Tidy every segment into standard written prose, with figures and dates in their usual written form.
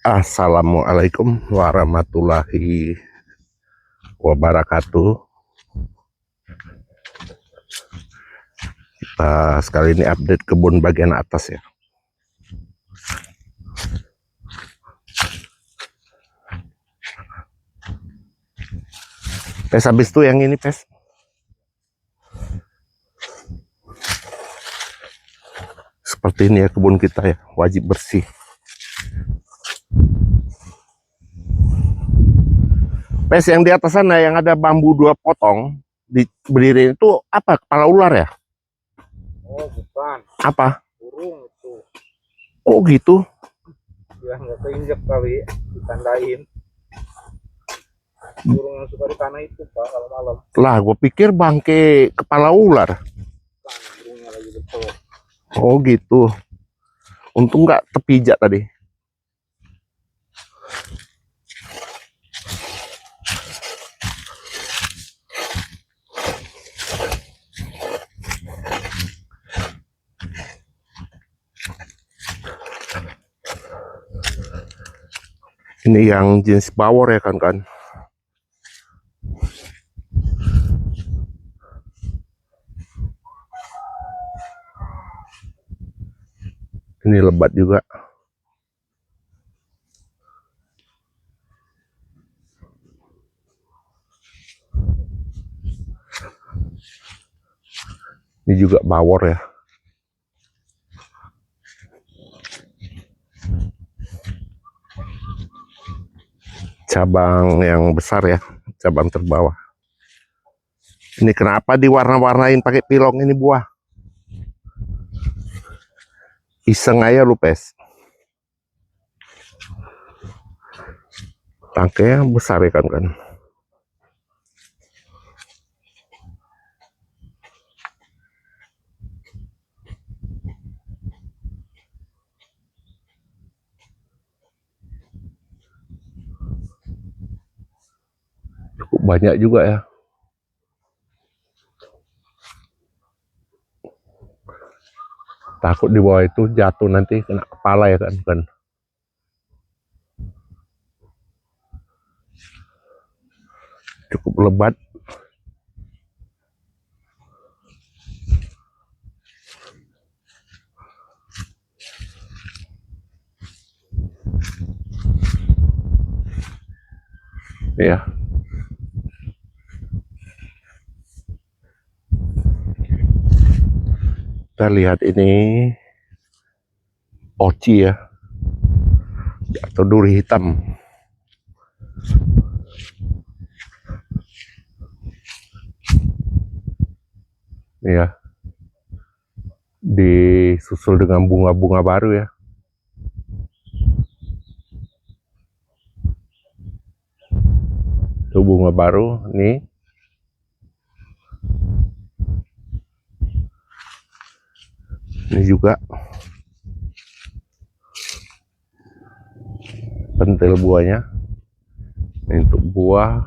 Assalamualaikum warahmatullahi wabarakatuh. Sekali ini update kebun bagian atas ya. Pes, habis itu yang ini pes. Seperti ini ya kebun kita ya, wajib bersih. Pes, yang di atas sana yang ada bambu 2 potong berdiri itu apa? Kepala ular ya? Oh bukan. Apa? Burung itu. Oh gitu. Ya nggak keinjak kali, ditandain. Burung yang suka di tanah itu pak kalau malam. Lah, gue pikir bangke kepala ular. Bukan, burungnya lagi betul. Oh gitu. Untung nggak terpijak tadi. Ini yang jenis bawor ya kan. Ini lebat juga. Ini juga bawor ya. Cabang yang besar ya, cabang terbawah. Ini kenapa diwarna-warnain pakai pilong ini buah? Iseng aja lu pes. Tangkainya besar ya kan. Cukup banyak juga ya. Takut di bawah itu jatuh nanti kena kepala ya kan. Cukup lebat. Ya. Kita lihat ini oci ya. Atau duri hitam. Ya. Disusul dengan bunga-bunga baru ya. Itu bunga baru nih. Ini juga pentil buahnya. Ini untuk buah.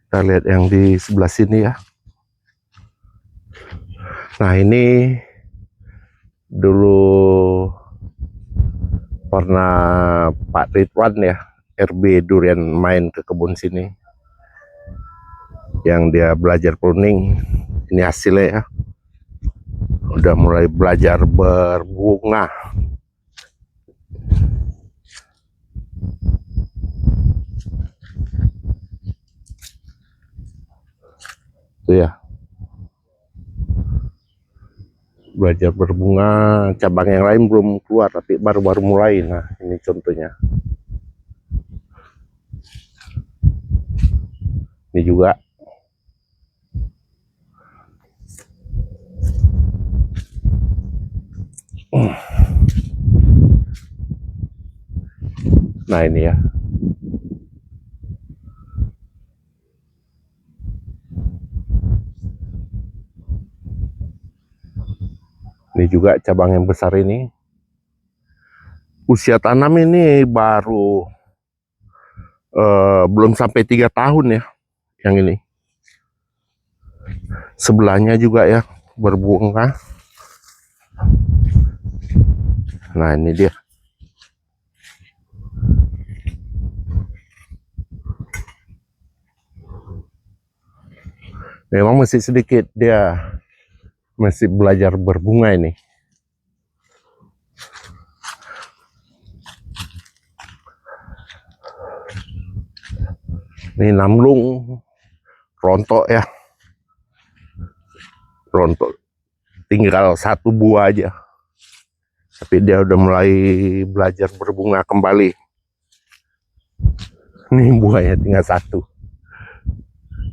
Kita lihat yang di sebelah sini ya. Nah ini dulu pernah Pak Ridwan ya, RB Durian main ke kebun sini. Yang dia belajar pruning. Ini hasilnya ya. Udah mulai belajar berbunga. Itu ya. Belajar berbunga, cabang yang lain belum keluar tapi baru-baru mulai. Nah ini contohnya. Ini juga. Nah ini ya. Ini juga cabang yang besar ini. Usia tanam ini baru belum sampai 3 tahun ya, yang ini. Sebelahnya juga ya berbunga. Nah ini dia. Memang masih sedikit, dia masih belajar berbunga ini. Ini namlung rontok ya, rontok tinggal 1 buah aja, tapi dia udah mulai belajar berbunga kembali. Ini buahnya tinggal 1,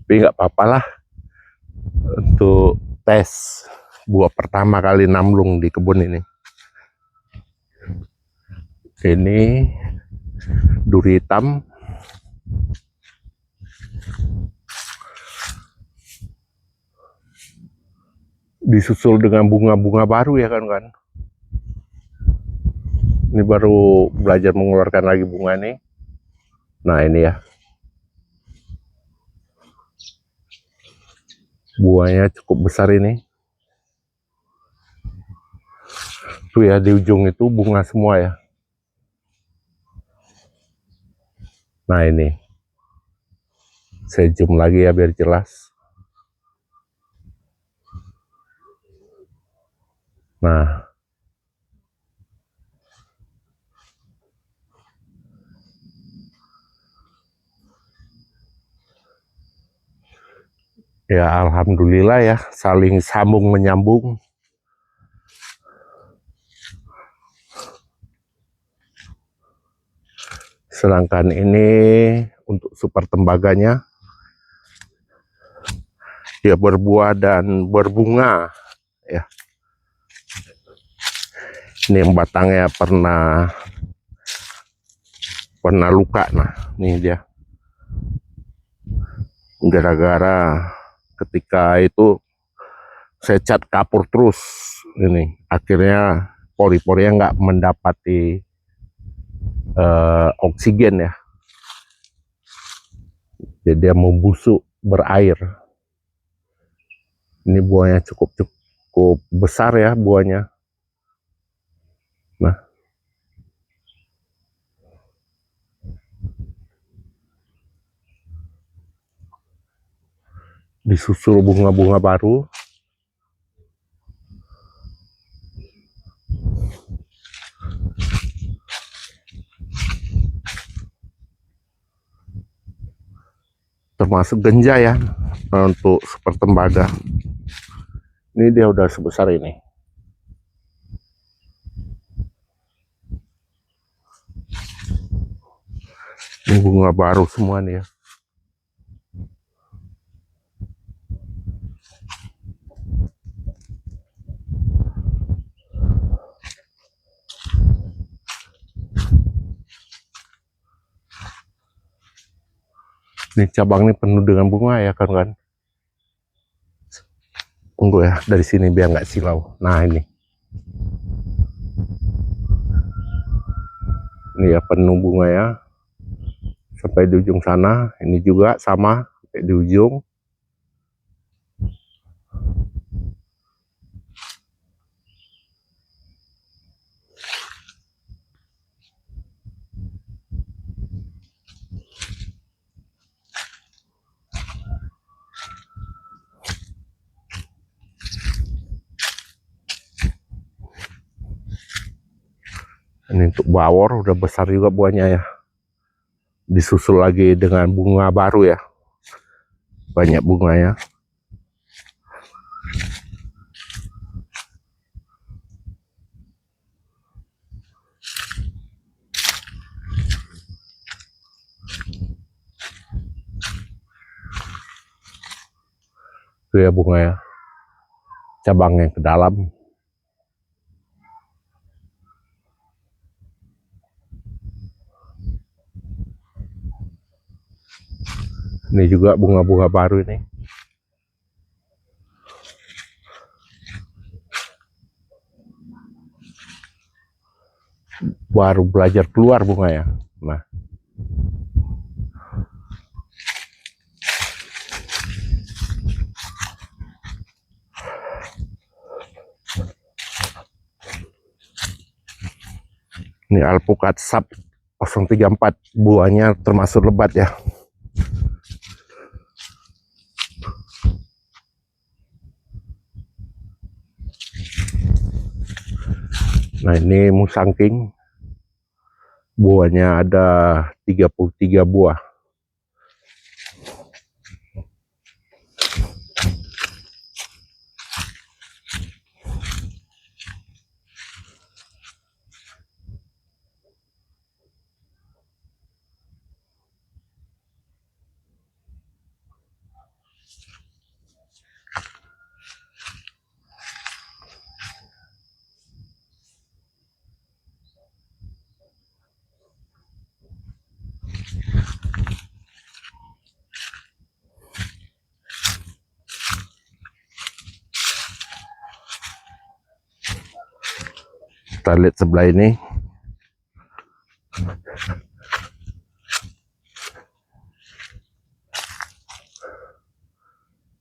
tapi nggak apa-apa lah untuk tes buah pertama kali namlung di kebun ini. Ini duri hitam. Disusul dengan bunga-bunga baru ya kan. Ini baru belajar mengeluarkan lagi bunga nih. Nah ini ya. Buahnya cukup besar ini. Tuh ya, di ujung itu bunga semua ya. Nah ini. Saya zoom lagi ya biar jelas. Nah. Ya alhamdulillah ya, saling sambung menyambung. Sedangkan ini untuk super tembaganya, dia berbuah dan berbunga ya. Ini yang batangnya pernah luka. Nah ini dia, gara-gara ketika itu saya cat kapur terus, ini akhirnya pori-porinya nggak mendapati oksigen ya, jadi dia membusuk berair. Ini buahnya cukup besar ya buahnya. Nah disusul bunga-bunga baru. Termasuk genja ya, untuk super tembaga. Ini dia udah sebesar ini. Ini bunga baru semua nih ya. Ini cabang ini penuh dengan bunga ya kan. Tunggu ya, dari sini biar nggak silau. Nah ini ya penuh bunga ya, sampai di ujung sana. Ini juga sama sampai di ujung. Ini untuk bawor udah besar juga buahnya ya. Disusul lagi dengan bunga baru ya, banyak bunganya. Itu ya bunga ya, cabang yang ke dalam. Ini juga bunga-bunga baru ini. baru belajar keluar bunga ya. Nah, ini alpukat sap 034, buahnya termasuk lebat ya. Nah, ini musangking, buahnya ada 33 buah. Kita lihat sebelah ini.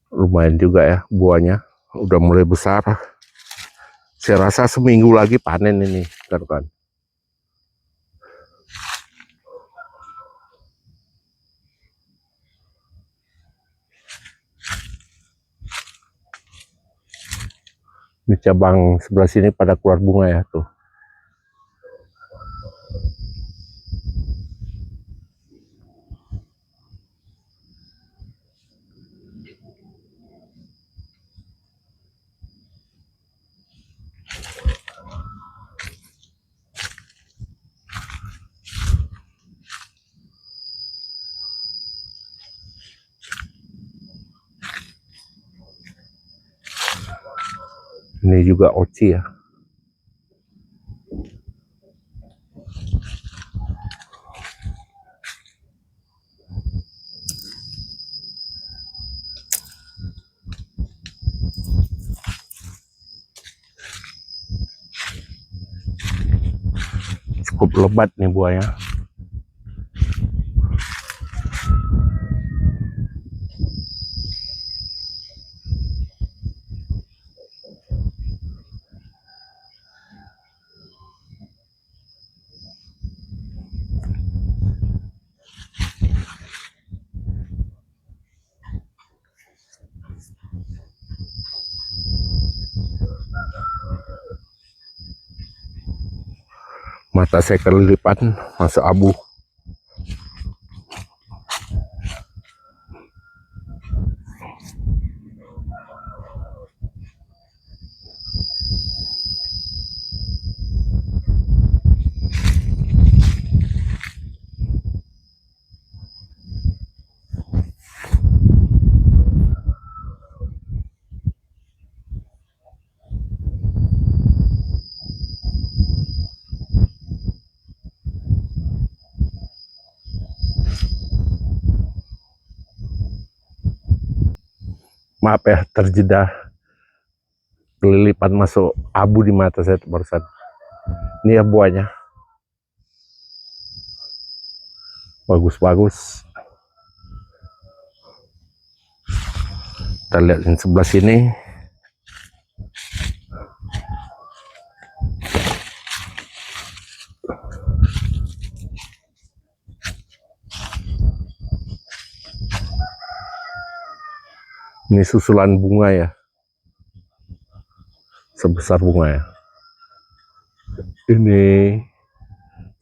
Lumayan juga ya buahnya, udah mulai besar. Saya rasa seminggu lagi panen ini kan. Di cabang sebelah sini pada keluar bunga ya tuh. Ini juga oci ya. Cukup lebat nih buahnya. Mata saya kelilipan, masuk abu. Maaf ya, terjeda kelilipan, masuk abu di mata saya barusan. Ini ya buahnya, bagus-bagus. Kita lihat yang sebelah sini. Ini susulan bunga ya, sebesar bunga ya. Ini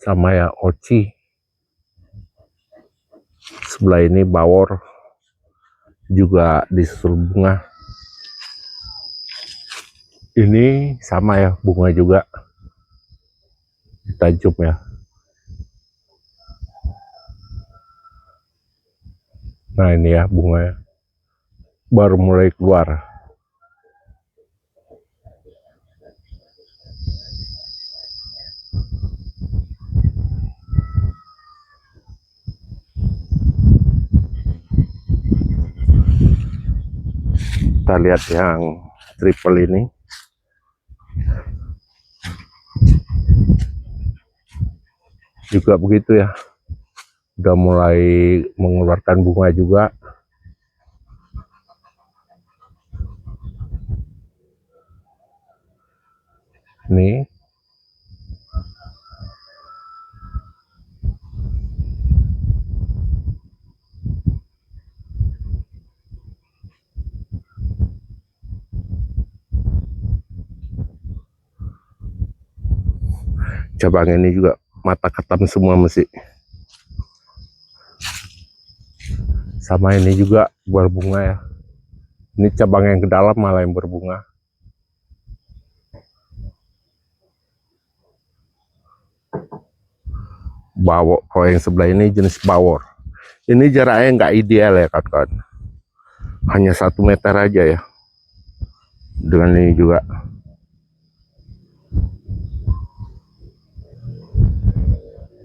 sama ya, oci. Sebelah ini bawor, juga disusul bunga. Ini sama ya, bunga juga. Kita zoom ya. Nah ini ya bunganya, baru mulai keluar. Kita lihat yang triple ini. juga begitu ya, udah mulai mengeluarkan bunga juga. Nih, cabang ini juga mata ketam semua masih. Sama ini juga berbunga ya. Ini cabang yang ke dalam malah yang berbunga. Bawor, kalau yang sebelah ini jenis bawor. Ini jaraknya nggak ideal ya kawan-kawan. Hanya 1 meter aja ya. Dengan ini juga.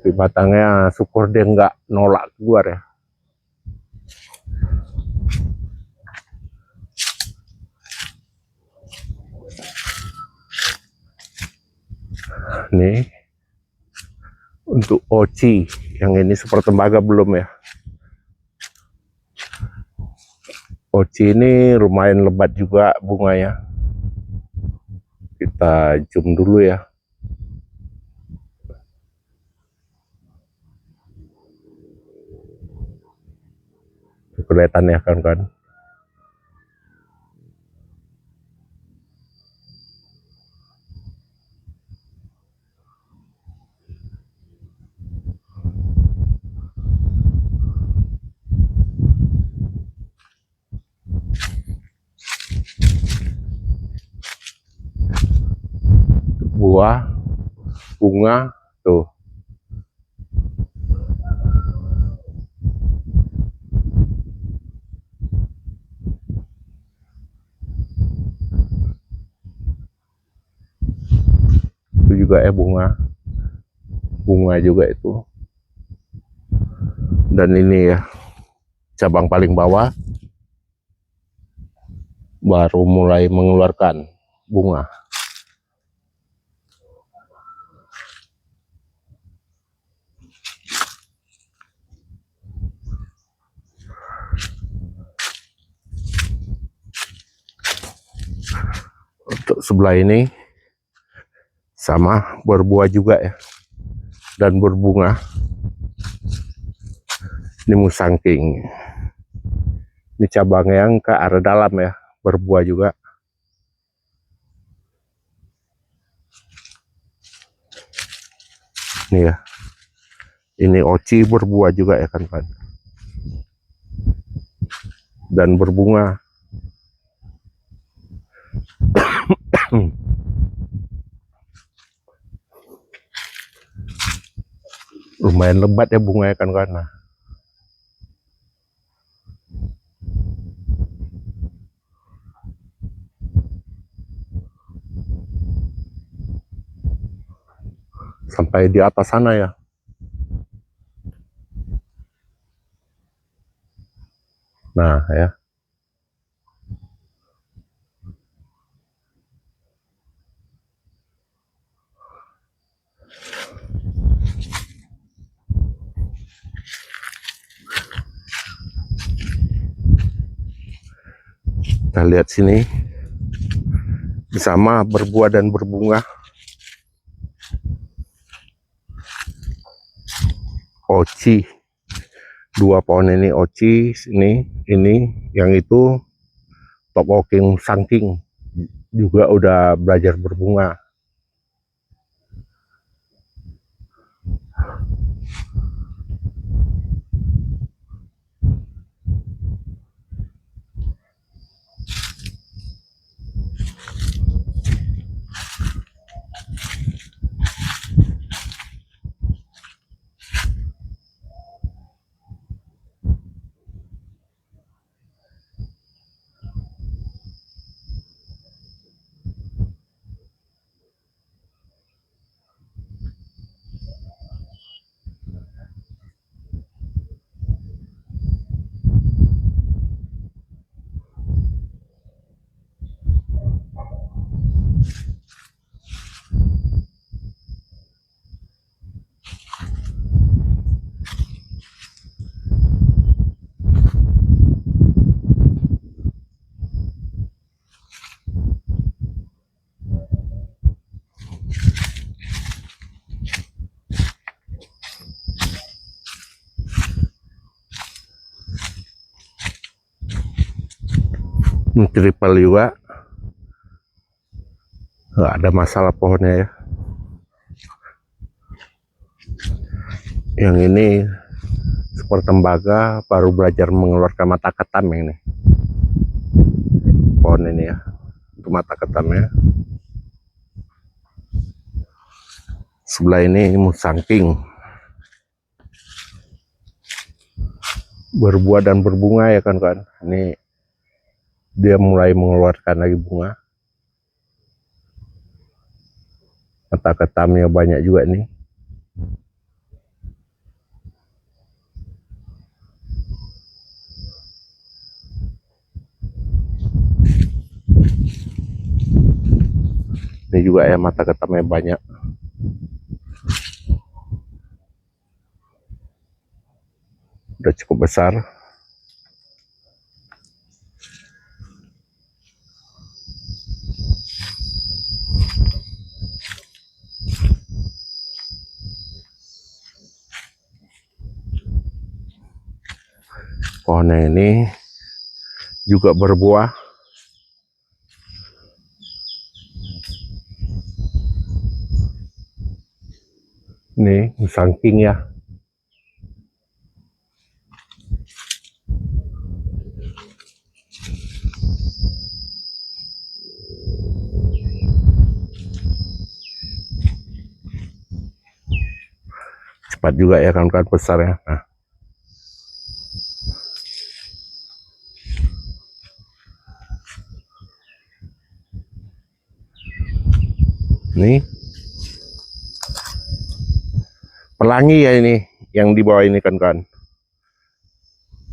Di batangnya syukur dia nggak nolak keluar ya. Nih untuk oci, yang ini super tembaga belum ya. Oci ini lumayan lebat juga bunganya. Kita zoom dulu ya. Kelihatan ya kan. Buah, bunga, tuh. Itu juga ya bunga juga itu. Dan ini ya cabang paling bawah baru mulai mengeluarkan bunga. Untuk sebelah ini sama berbuah juga ya, dan berbunga. Ini musangking. Ini cabang yang ke arah dalam ya, berbuah juga. Nih ya, ini oci berbuah juga ya kan. Dan berbunga. Lumayan lebat ya bunganya kan. Nah, sampai di atas sana ya. Nah ya, kita lihat sini sama berbuah dan berbunga. Oci, 2 pohon ini oci, ini yang itu top walking sangking juga udah belajar berbunga. Triple juga, nggak ada masalah pohonnya ya. Yang ini super tembaga baru belajar mengeluarkan mata ketam ini. Pohon ini ya, itu mata ketamnya. Sebelah ini musangking, berbuah dan berbunga ya kan. Ini dia mulai mengeluarkan lagi bunga. Mata ketamnya banyak juga nih. Ini juga ya, mata ketamnya banyak. Udah cukup besar. Pohonnya ini juga berbuah. Nih musangking ya. Cepat juga ya kan besar ya. Nah, ini pelangi ya, ini yang di bawah ini kan.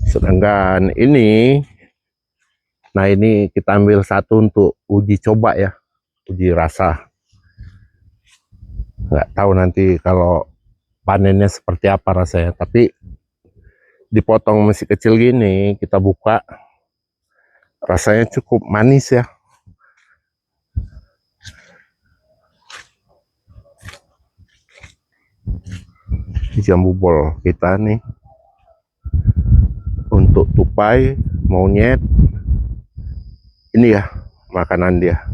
Sedangkan ini, nah ini kita ambil satu untuk uji coba ya, uji rasa. Nggak tahu nanti kalau panennya seperti apa rasanya, tapi dipotong masih kecil gini, kita buka, rasanya cukup manis ya. Jambu bol kita nih untuk tupai, monyet, ini ya makanan dia.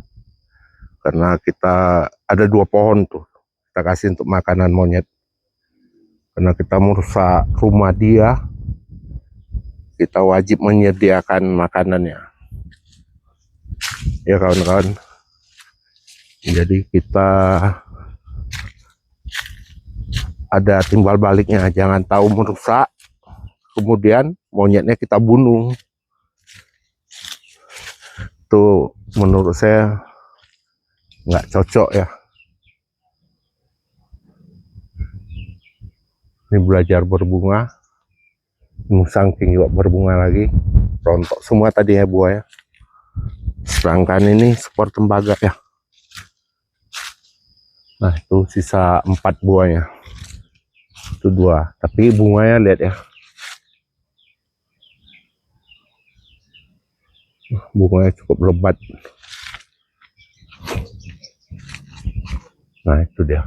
Karena kita ada 2 pohon tuh, kita kasih untuk makanan monyet. Karena kita merusak rumah dia, kita wajib menyediakan makanannya ya kawan-kawan. Jadi kita ada timbal baliknya, jangan tahu merusak kemudian monyetnya kita bunuh. Itu menurut saya nggak cocok ya. Ini belajar berbunga, musangking juga berbunga lagi, rontok semua tadi ya buahnya. Sedangkan ini super tembaga ya. Nah itu sisa 4 buahnya, itu 2, tapi bunganya lihat ya, bunganya cukup lebat. Nah itu dia.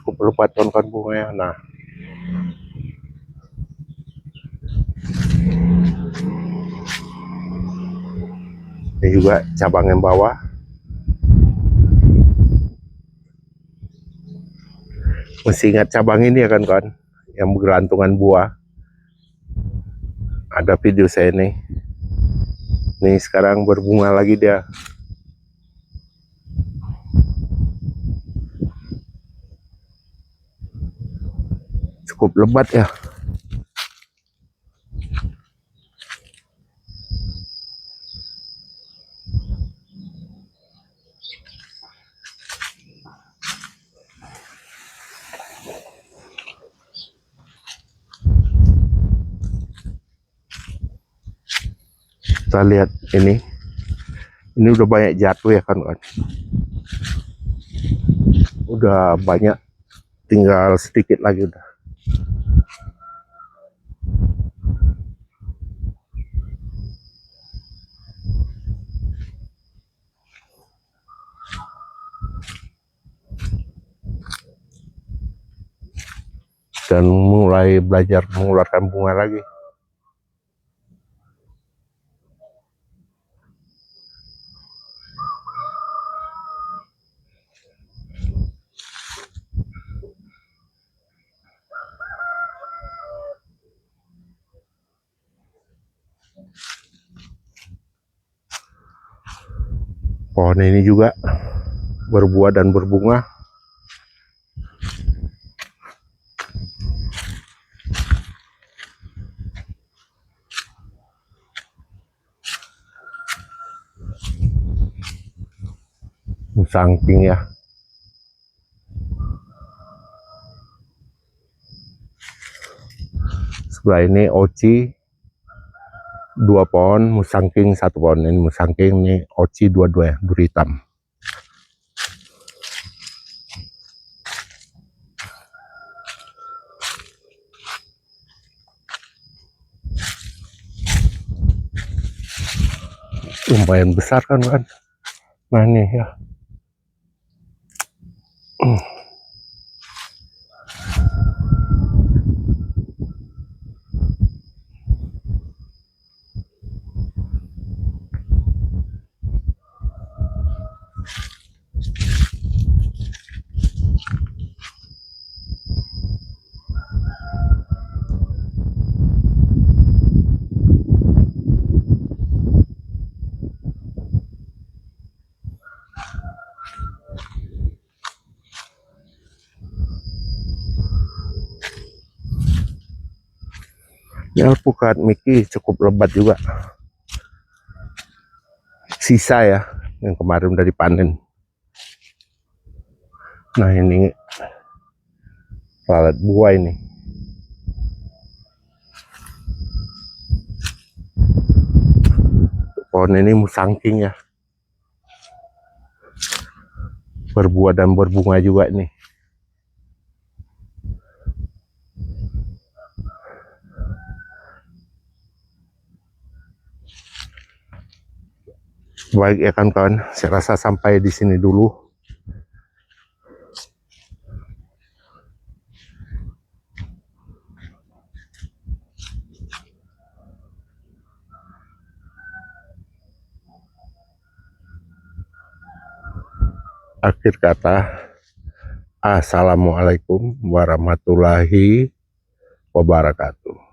Cukup lebat kan bunganya. Nah ini juga cabang yang bawah. Masih ingat cabang ini ya kan, yang bergelantungan buah. Ada video saya nih. Nih sekarang berbunga lagi dia. Cukup lebat ya. Kita lihat ini udah banyak jatuh ya kan. Udah banyak, tinggal sedikit lagi udah. dan mulai belajar mengeluarkan bunga lagi. Pohon ini juga berbuah dan berbunga. Musangking ya. Sebelah ini oci 2 pohon, musangking 1 pohon. Ini musangking, ini oci dua-dua ya, duri hitam. Lumayan besar kan. Nah ini ya. Ini alpukat Mickey cukup lebat juga. Sisa ya, yang kemarin udah dipanen. Nah ini lalat buah ini. Pohon ini musangking ya. Berbuah dan berbunga juga nih. Baik ya kawan-kawan, saya rasa sampai di sini dulu. Akhir kata, assalamualaikum warahmatullahi wabarakatuh.